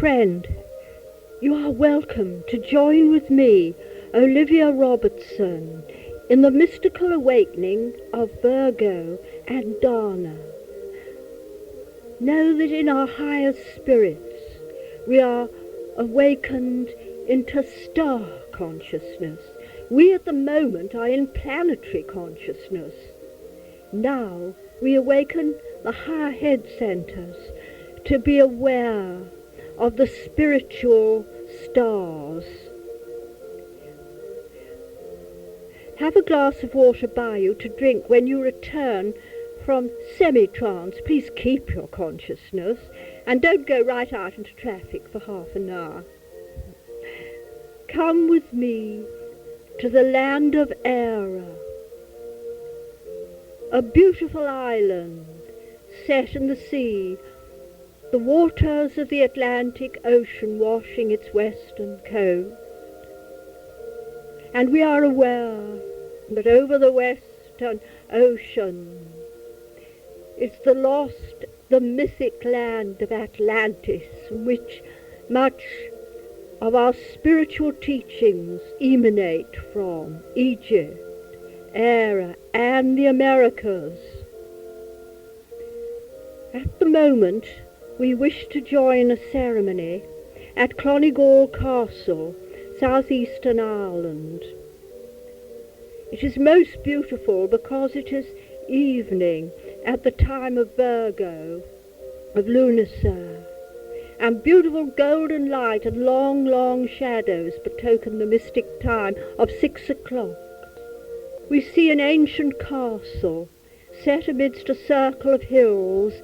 friend, you are welcome to join with me, Olivia Robertson, in the mystical awakening of Virgo and Dana. Know that in our highest spirits we are awakened into star consciousness. We at the moment are in planetary consciousness. Now we awaken the higher head centers to be aware of the spiritual stars. Have a glass of water by you to drink when you return from semi-trance. Please keep your consciousness and don't go right out into traffic for half an hour. Come with me to the land of Era, a beautiful island set in the sea, the waters of the Atlantic Ocean washing its western coast. And we are aware that over the western ocean is the mythic land of Atlantis, from which much of our spiritual teachings emanate from: Egypt, Era, and the Americas. At the moment, we wish to join a ceremony at Clonegall Castle, southeastern Ireland. It is most beautiful because it is evening at the time of Virgo, of Lunacy, and beautiful golden light and long, long shadows betoken the mystic time of 6 o'clock. We see an ancient castle set amidst a circle of hills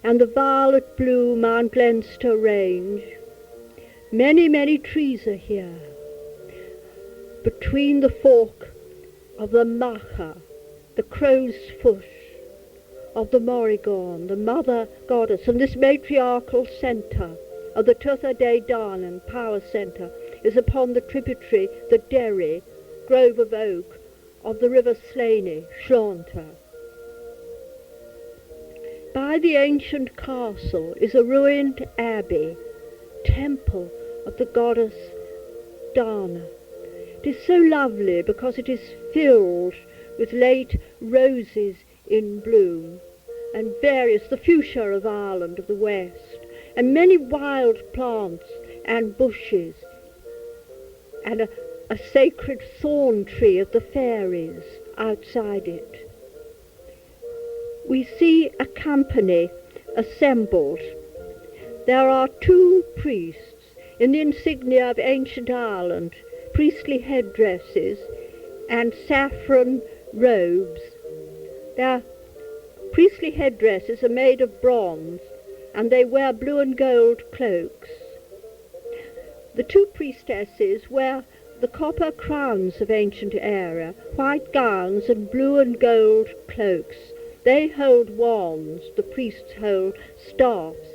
and the violet-blue Mount Leinster range. Many, many trees are here. Between the fork of the Macha, the crow's foot of the Morrigan, the mother goddess, and this matriarchal centre of the Tuatha De Danann power centre is upon the tributary, the Derry, grove of oak, of the river Slaney, Sláinte. By the ancient castle is a ruined abbey, temple of the goddess Dana. It is so lovely because it is filled with late roses in bloom, and the fuchsia of Ireland of the west, and many wild plants and bushes, and a sacred thorn tree of the fairies outside it. We see a company assembled. There are 2 priests in the insignia of ancient Ireland, priestly headdresses and saffron robes. Their priestly headdresses are made of bronze, and they wear blue and gold cloaks. The 2 priestesses wear the copper crowns of ancient era, white gowns and blue and gold cloaks. They hold wands, the priests hold staffs.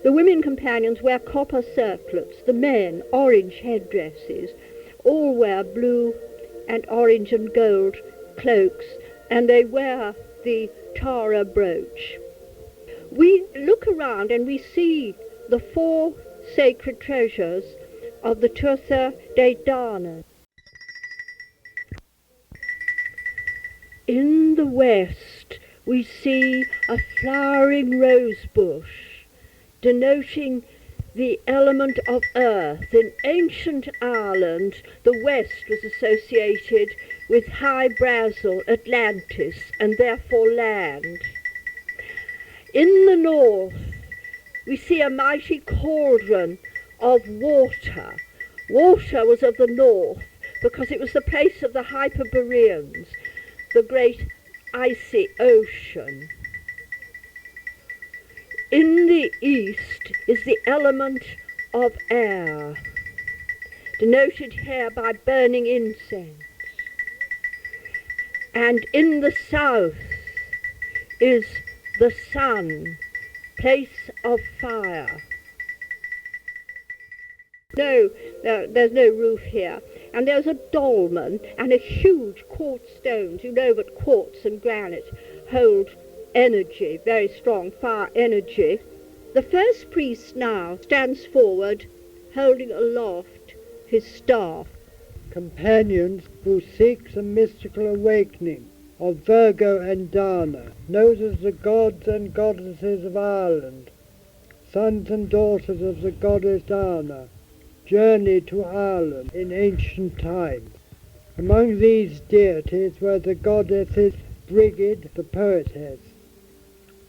The women companions wear copper circlets, the men orange headdresses. All wear blue and orange and gold cloaks, and they wear the Tara brooch. We look around and we see the 4 sacred treasures of the Tuatha De Danann. In the west we see a flowering rose bush, denoting the element of earth. In ancient Ireland, the west was associated with High Brazil, Atlantis, and therefore land. In the north, we see a mighty cauldron of water. Water was of the north because it was the place of the Hyperboreans, the great icy ocean. In the east is the element of air, denoted here by burning incense. And in the south is the sun, place of fire. No, there's no roof here. And there's a dolmen and a huge quartz stones. You know that quartz and granite hold energy, very strong fire energy. The first priest now stands forward, holding aloft his staff. Companions who seek the mystical awakening of Virgo and Dana, known as the gods and goddesses of Ireland, sons and daughters of the goddess Dana, journeyed to Ireland in ancient times. Among these deities were the goddesses Brigid, the poetess,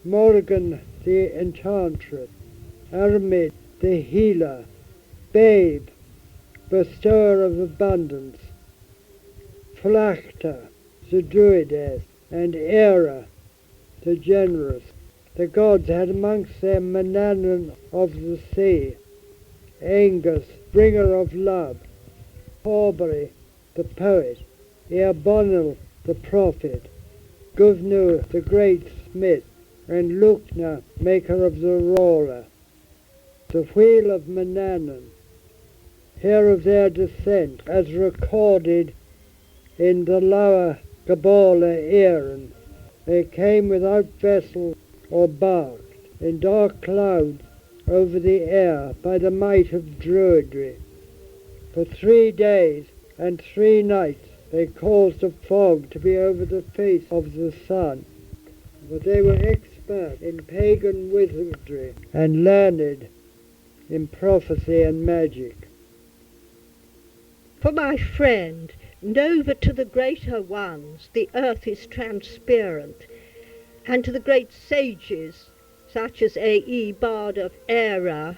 Morgan, the enchantress, Aramid, the healer, Babe, bestower of abundance, Flachta, the druidess, and Era, the generous. The gods had amongst them Manannan of the sea, Angus, bringer of love, Horbury, the poet, Earbonil, the prophet, Guvnu, the great smith, and Lukna, maker of the roller. The wheel of Manannan. Hear of their descent, as recorded in the lower Kabbalah Aaron. They came without vessel or bark, in dark clouds over the air by the might of Druidry. For 3 days and 3 nights they caused a fog to be over the face of the sun, but they were expert in pagan wizardry and learned in prophecy and magic. For my friend, know that to the greater ones the earth is transparent, and to the great sages, such as A.E. Bard of Era,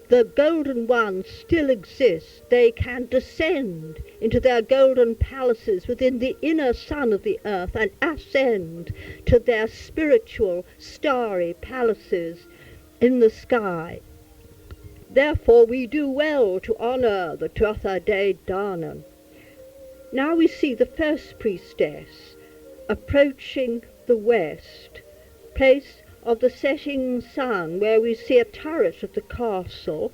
the golden ones still exist. They can descend into their golden palaces within the inner sun of the earth and ascend to their spiritual starry palaces in the sky. Therefore we do well to honour the Tuatha De Danann. Now we see the first priestess approaching the west, place of the setting sun, where we see a turret of the castle,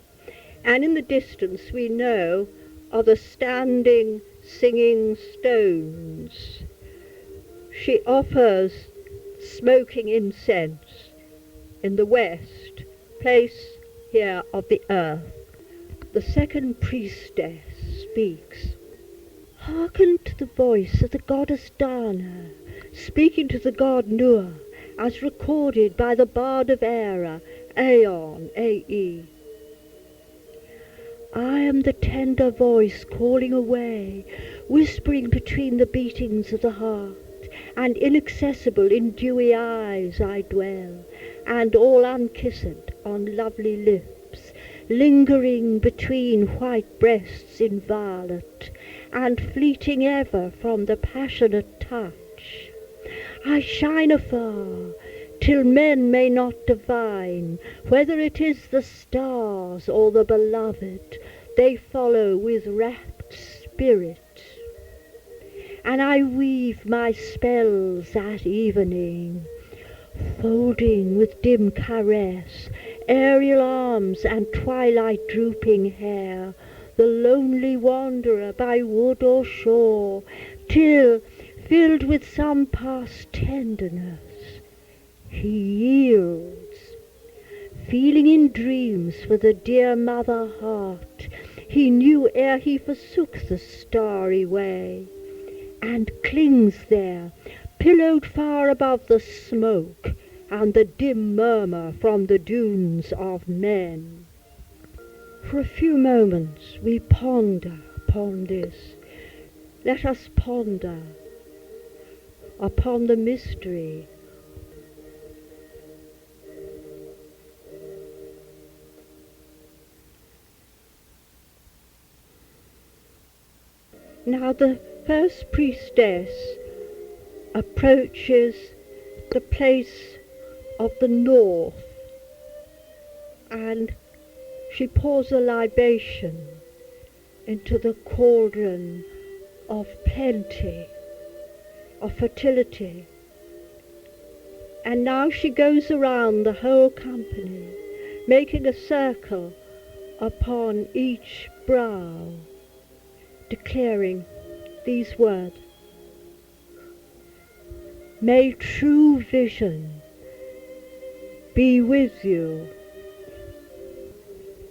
and in the distance we know of the standing, singing stones. She offers smoking incense in the west, place here of the earth. The second priestess speaks. Hearken to the voice of the goddess Dana, speaking to the god Nur, as recorded by the Bard of Era, Aeon, A.E. I am the tender voice calling away, whispering between the beatings of the heart, and inaccessible in dewy eyes I dwell, and all unkissed on lovely lips, lingering between white breasts in violet, and fleeting ever from the passionate touch. I shine afar, till men may not divine whether it is the stars or the beloved they follow with rapt spirit. And I weave my spells at evening, folding with dim caress aerial arms and twilight drooping hair, the lonely wanderer by wood or shore, till, filled with some past tenderness, he yields, feeling in dreams for the dear mother heart he knew ere he forsook the starry way, and clings there, pillowed far above the smoke and the dim murmur from the dunes of men. For a few moments we ponder upon this. Let us ponder upon the mystery Now the first priestess approaches the place of the north, and she pours a libation into the cauldron of plenty, of fertility. And now she goes around the whole company, making a circle upon each brow, declaring these words: May true vision be with you.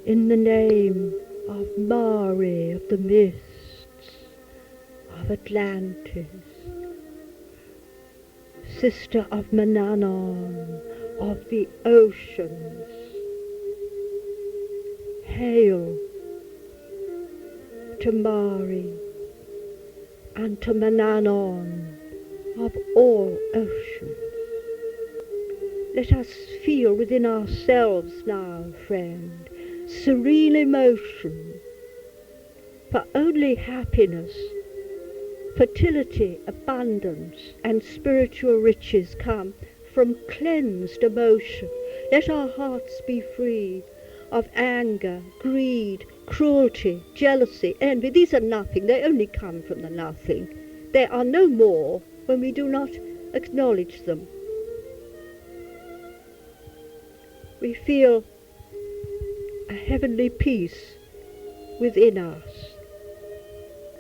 In the name of Mari of the mists, of Atlantis, sister of Manannan, of the oceans, hail to Mari and to Manannan of all oceans. Let us feel within ourselves now, friend, serene emotion, for only happiness, fertility, abundance, and spiritual riches come from cleansed emotion. Let our hearts be free of anger, greed, cruelty, jealousy, envy. These are nothing. They only come from the nothing. They are no more when we do not acknowledge them. We feel a heavenly peace within us.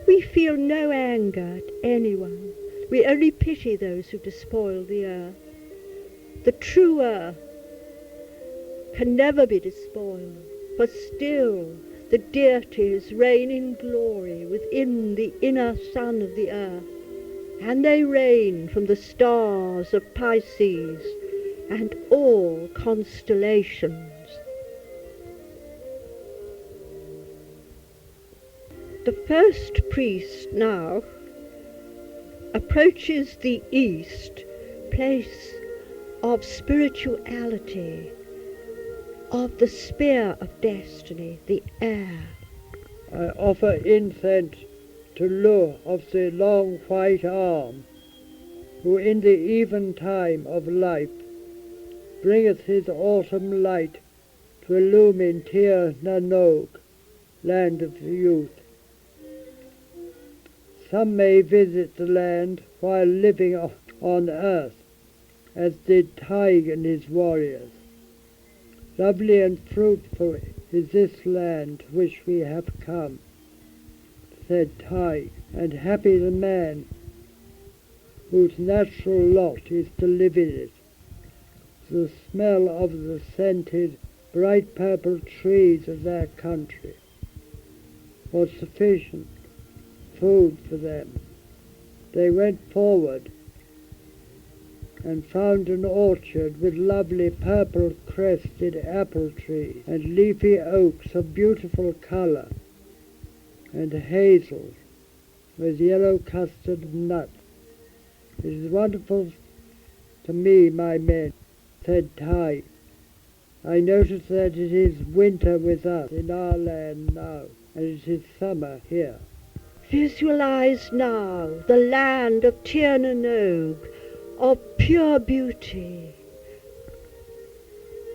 We feel no anger at anyone. We only pity those who despoil the earth. The true earth can never be despoiled, for still the deities reign in glory within the inner sun of the earth, and they reign from the stars of Pisces and all constellations. The first priest now approaches the east, place of spirituality, of the spear of destiny, the air. I offer incense to Lu of the long white arm, who in the eventime of life bringeth his autumn light to illumine Tir Nanog, land of youth. Some may visit the land while living on earth, as did Tig and his warriors. Lovely and fruitful is this land to which we have come, said Tig, and happy the man whose natural lot is to live in it. The smell of the scented, bright purple trees of their country was sufficient food for them. They went forward and found an orchard with lovely purple-crested apple trees and leafy oaks of beautiful colour, and hazels with yellow custard nuts. It is wonderful to me, my men, said Tig. I notice that it is winter with us in our land now, and it is summer here. Visualize now the land of Tir Nanog, of pure beauty,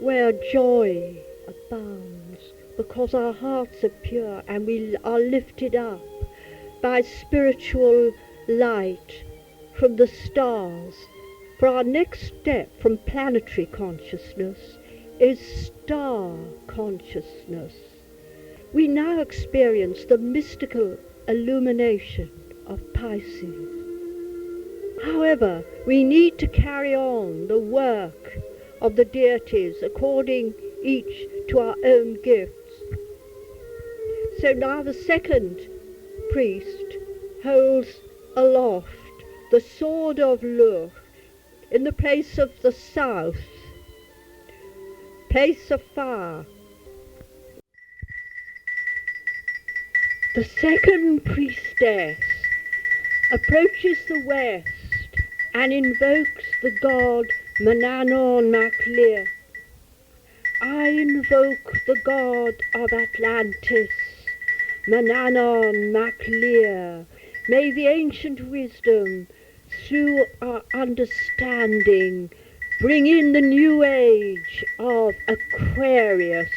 where joy abounds, because our hearts are pure and we are lifted up by spiritual light from the stars. For our next step from planetary consciousness is star consciousness. We now experience the mystical illumination of Pisces. However, we need to carry on the work of the deities according each to our own gifts. So now the second priest holds aloft the sword of Lu in the place of the south, place of fire. The second priestess approaches the west and invokes the god Manannan Maclear. I invoke the god of Atlantis, Manannan Maclear. May the ancient wisdom, through our understanding, bring in the new age of Aquarius.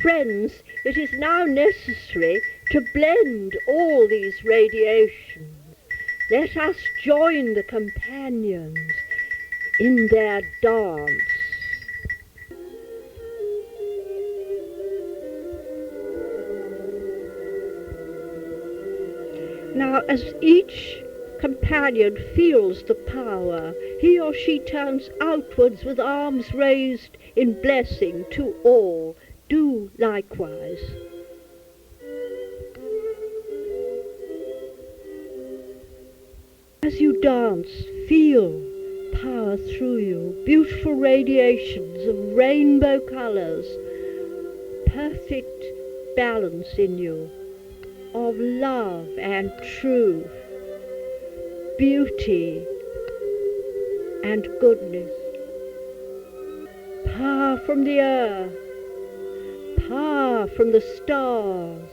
Friends, it is now necessary to blend all these radiations. Let us join the companions in their dance. Now, as each companion feels the power. He or she turns outwards with arms raised in blessing to all. Do likewise. As you dance, feel power through you, beautiful radiations of rainbow colors, perfect balance in you of love and truth, beauty and goodness. Power from the earth, power from the stars.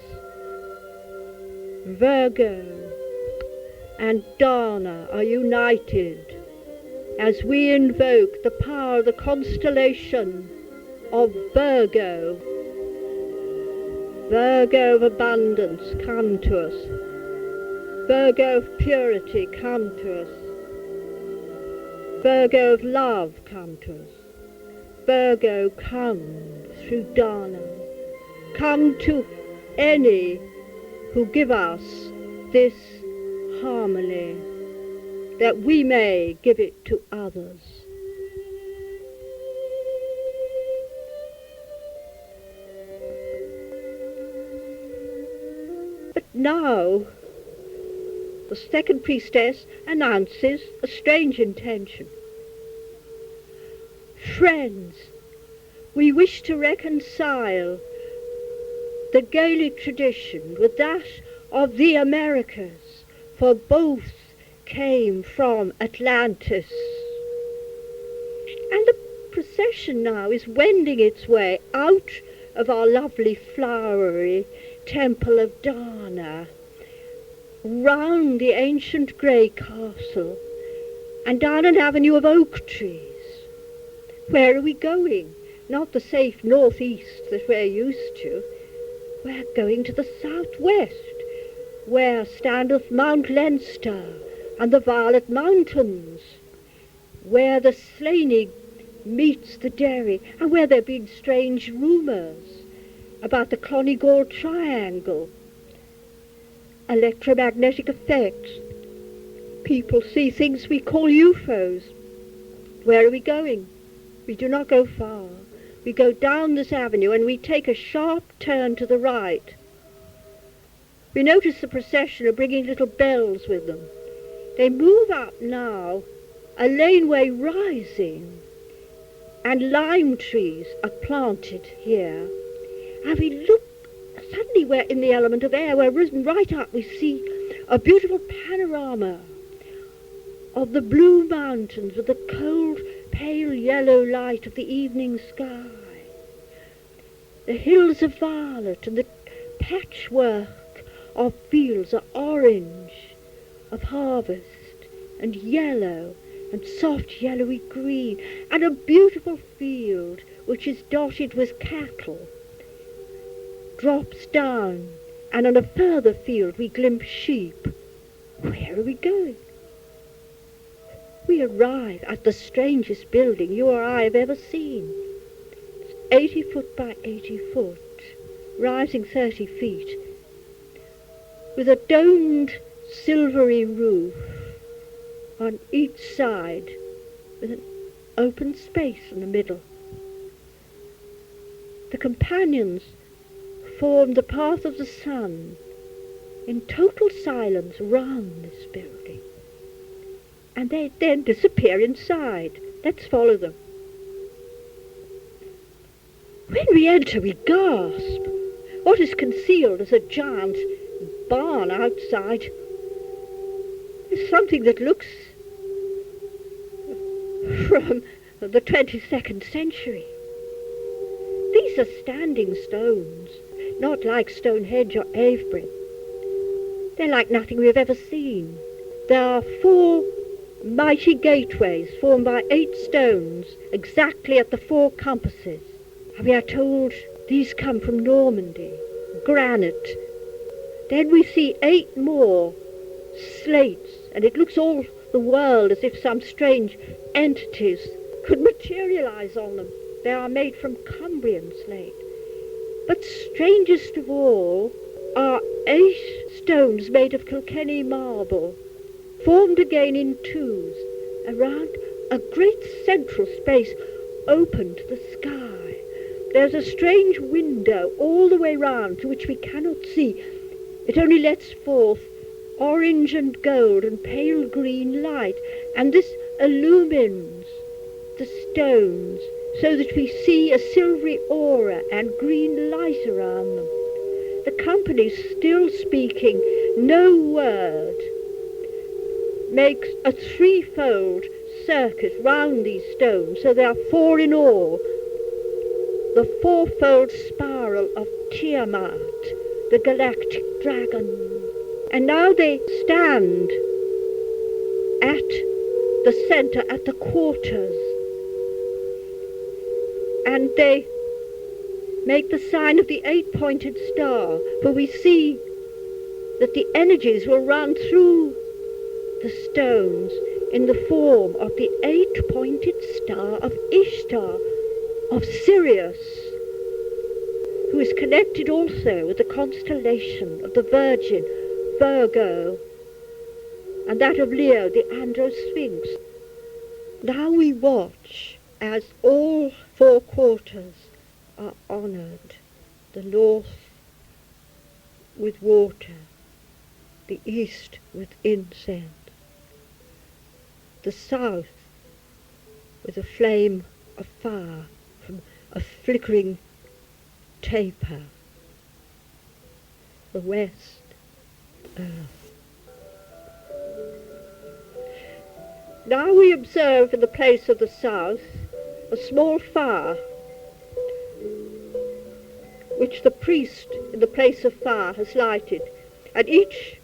Virgo and Dana are united as we invoke the power of the constellation of Virgo. Virgo of abundance, come to us. Virgo of purity, come to us. Virgo of love, come to us. Virgo, come through Dana. Come to any who give us this harmony, that we may give it to others. But now, the second priestess announces a strange intention. Friends, we wish to reconcile the Gaelic tradition with that of the Americas, for both came from Atlantis. And the procession now is wending its way out of our lovely flowery temple of Dana, round the ancient grey castle, and down an avenue of oak trees. Where are we going? Not the safe northeast that we're used to. We're going to the southwest, where standeth Mount Leinster and the Violet Mountains, where the Slaney meets the Derry, and where there have been strange rumours about the Clonigall Triangle, electromagnetic effects. People see things we call UFOs. Where are we going? We do not go far. We go down this avenue and we take a sharp turn to the right. We notice the procession are bringing little bells with them. They move up now, a laneway rising, and lime trees are planted here. And we look, suddenly we're in the element of air. We're risen right up. We see a beautiful panorama of the blue mountains with the cold, pale yellow light of the evening sky. The hills are violet and the patchwork of fields are orange of harvest and yellow and soft yellowy green, and a beautiful field which is dotted with cattle drops down, and on a further field we glimpse sheep. Where are we going? We arrive at the strangest building you or I have ever seen. It's 80 foot by 80 foot, rising 30 feet, with a domed silvery roof on each side, with an open space in the middle. The companions form the path of the sun in total silence round this building, and they then disappear inside. Let's follow them. When we enter, we gasp. What is concealed is a giant barn outside. It's something that looks from the 22nd century. These are standing stones, not like Stonehenge or Avebury. They're like nothing we've ever seen. There are 4 mighty gateways formed by 8 stones, exactly at the 4 compasses. And we are told these come from Normandy, granite. Then we see 8 more slates, and it looks all the world as if some strange entities could materialize on them. They are made from Cumbrian slate. But strangest of all are 8 stones made of Kilkenny marble, formed again in twos around a great central space open to the sky. There's a strange window all the way round to which we cannot see. It only lets forth orange and gold and pale green light, and this illumines the stones so that we see a silvery aura and green light around them. The company, still speaking no word, makes a threefold circuit round these stones, so there are four in all. The fourfold spiral of Tiamat, the galactic dragon. And now they stand at the center, at the quarters, and they make the sign of the eight-pointed star, for we see that the energies will run through the stones in the form of the eight-pointed star of Ishtar, of Sirius, who is connected also with the constellation of the Virgin, Virgo, and that of Leo, the Androsphinx. Now we watch as all four quarters are honoured, the north with water, the east with incense, the south with a flame of fire from a flickering taper, the west, earth. Now we observe in the place of the south a small fire, which the priest in the place of fire has lighted, and each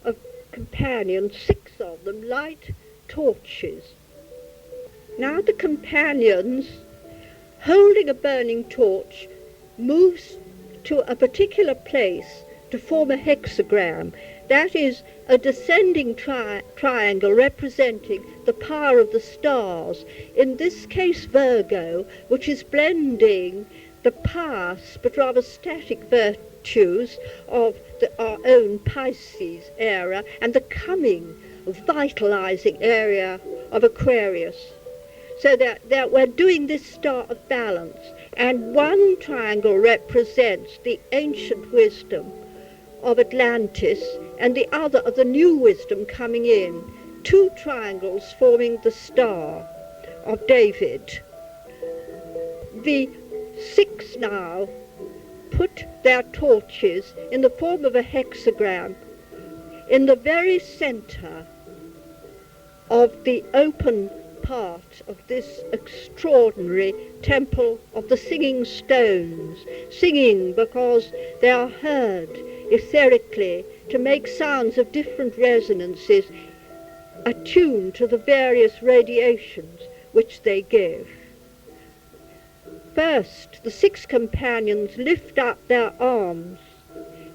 of companions, 6 of them, light torches. Now the companions, holding a burning torch, moves to a particular place to form a hexagram. That is a descending triangle representing the power of the stars, in this case Virgo, which is blending the past but rather static virtues of our own Pisces era and the coming vitalizing area of Aquarius. So that we're doing this star of balance, and one triangle represents the ancient wisdom of Atlantis and the other of the new wisdom coming in, 2 triangles forming the star of David. The 6 now put their torches in the form of a hexagram in the very center of the open part of this extraordinary temple of the singing stones, singing because they are heard etherically to make sounds of different resonances attuned to the various radiations which they give. First, the 6 companions lift up their arms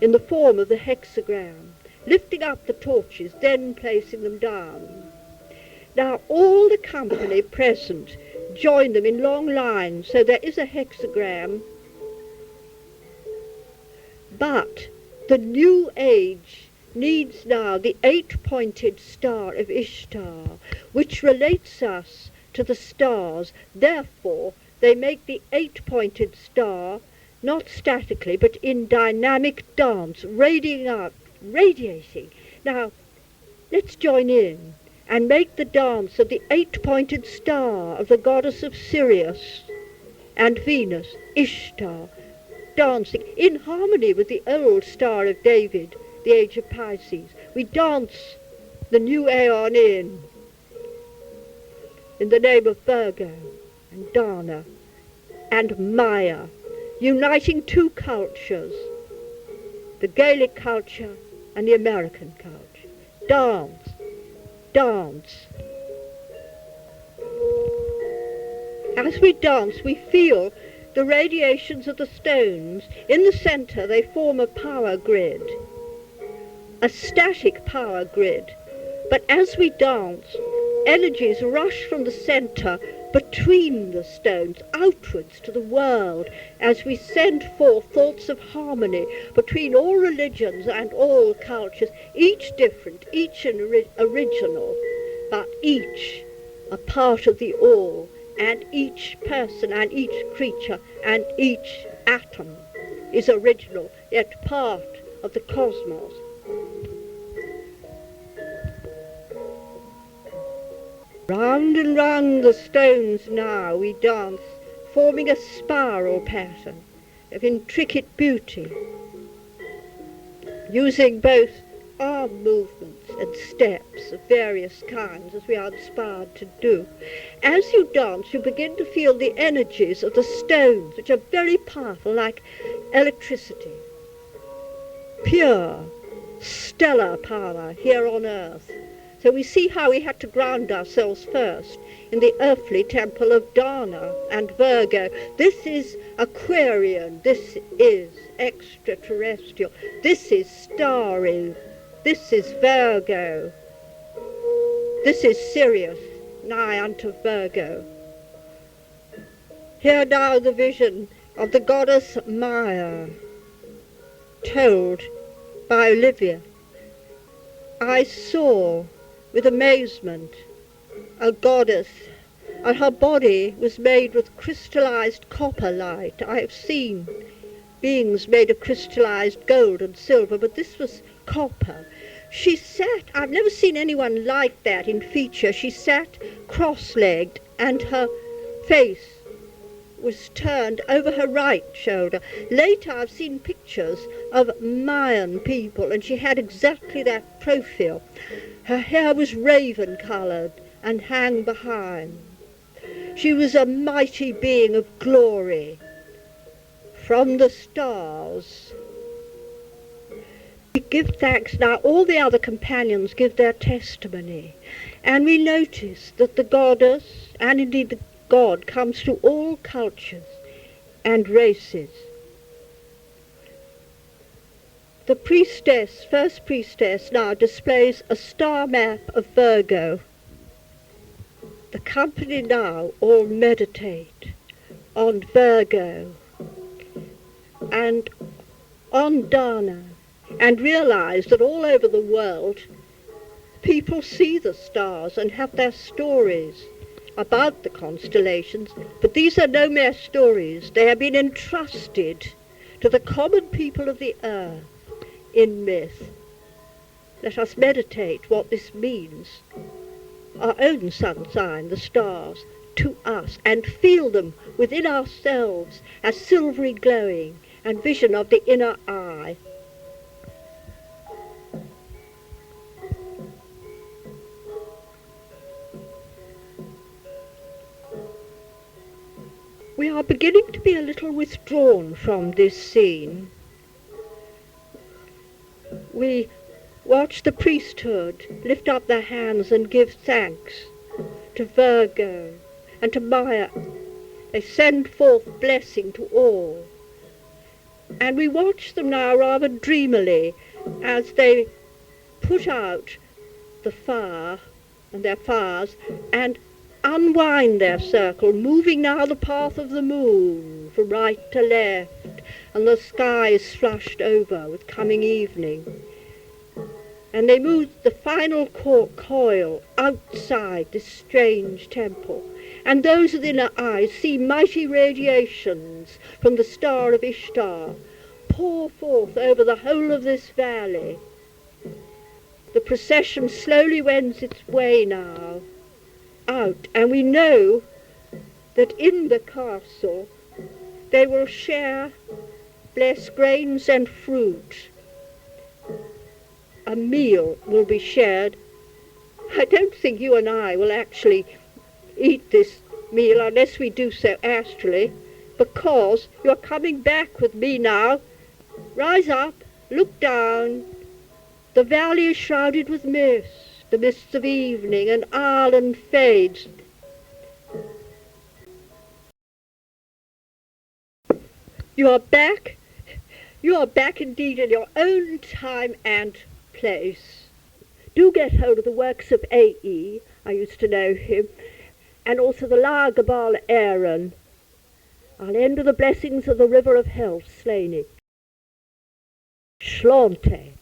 in the form of the hexagram, lifting up the torches, then placing them down. Now all the company present join them in long lines, so there is a hexagram, but the new age needs now the 8-pointed star of Ishtar, which relates us to the stars. Therefore, they make the 8-pointed star, not statically, but in dynamic dance, radiating. Now, let's join in and make the dance of the 8-pointed star of the goddess of Sirius and Venus, Ishtar, dancing in harmony with the old star of David, the age of Pisces. We dance the new aeon in the name of Virgo and Dana and Maya, uniting 2 cultures, the Gaelic culture and the American culture. Dance. Dance. As we dance, we feel the radiations of the stones. In the center, they form a power grid, a static power grid. But as we dance, energies rush from the center between the stones, outwards to the world, as we send forth thoughts of harmony between all religions and all cultures, each different, each original, but each a part of the all, and each person and each creature and each atom is original, yet part of the cosmos. Round and round the stones now we dance, forming a spiral pattern of intricate beauty, using both arm movements and steps of various kinds as we are inspired to do. As you dance, you begin to feel the energies of the stones, which are very powerful, like electricity, pure, stellar power here on earth. So we see how we had to ground ourselves first in the earthly temple of Dana and Virgo. This is Aquarian, this is extraterrestrial, this is starry, this is Virgo, this is Sirius, nigh unto Virgo. Hear now the vision of the goddess Maya, told by Olivia. I saw with amazement a goddess, and her body was made with crystallized copper light. I have seen beings made of crystallized gold and silver, but this was copper. She sat, I've never seen anyone like that in feature. She sat cross-legged, and her face was turned over her right shoulder. Later I've seen pictures of Mayan people, and she had exactly that profile. Her hair was raven-coloured and hung behind. She was a mighty being of glory. From the stars, we give thanks now. All the other companions give their testimony, and we notice that the goddess, and indeed the God, comes to all cultures and races. The priestess, first priestess, now displays a star map of Virgo. The company now all meditate on Virgo and on Dana, and realize that all over the world people see the stars and have their stories about the constellations, but these are no mere stories. They have been entrusted to the common people of the earth in myth. Let us meditate what this means, our own sun sign, the stars, to us, and feel them within ourselves as silvery glowing and vision of the inner eye. We are beginning to be a little withdrawn from this scene. We watch the priesthood lift up their hands and give thanks to Virgo and to Maya. They send forth blessing to all. And we watch them now rather dreamily as they put out the fire and their fires and unwind their circle, moving now the path of the moon from right to left, and the sky is flushed over with coming evening. And they move the final coil outside this strange temple, and those within our eyes see mighty radiations from the star of Ishtar pour forth over the whole of this valley. The procession slowly wends its way now out, and we know that in the castle they will share blessed grains and fruit. A meal will be shared. I don't think you and I will actually eat this meal unless we do so astrally, because you're coming back with me now. Rise up, look down. The valley is shrouded with mist, the mists of evening, and Ireland fades. You are back indeed in your own time and place. Do get hold of the works of A.E., I used to know him, and also the Lagabal Aaron. I'll end with the blessings of the river of health, Slaney. Shlante.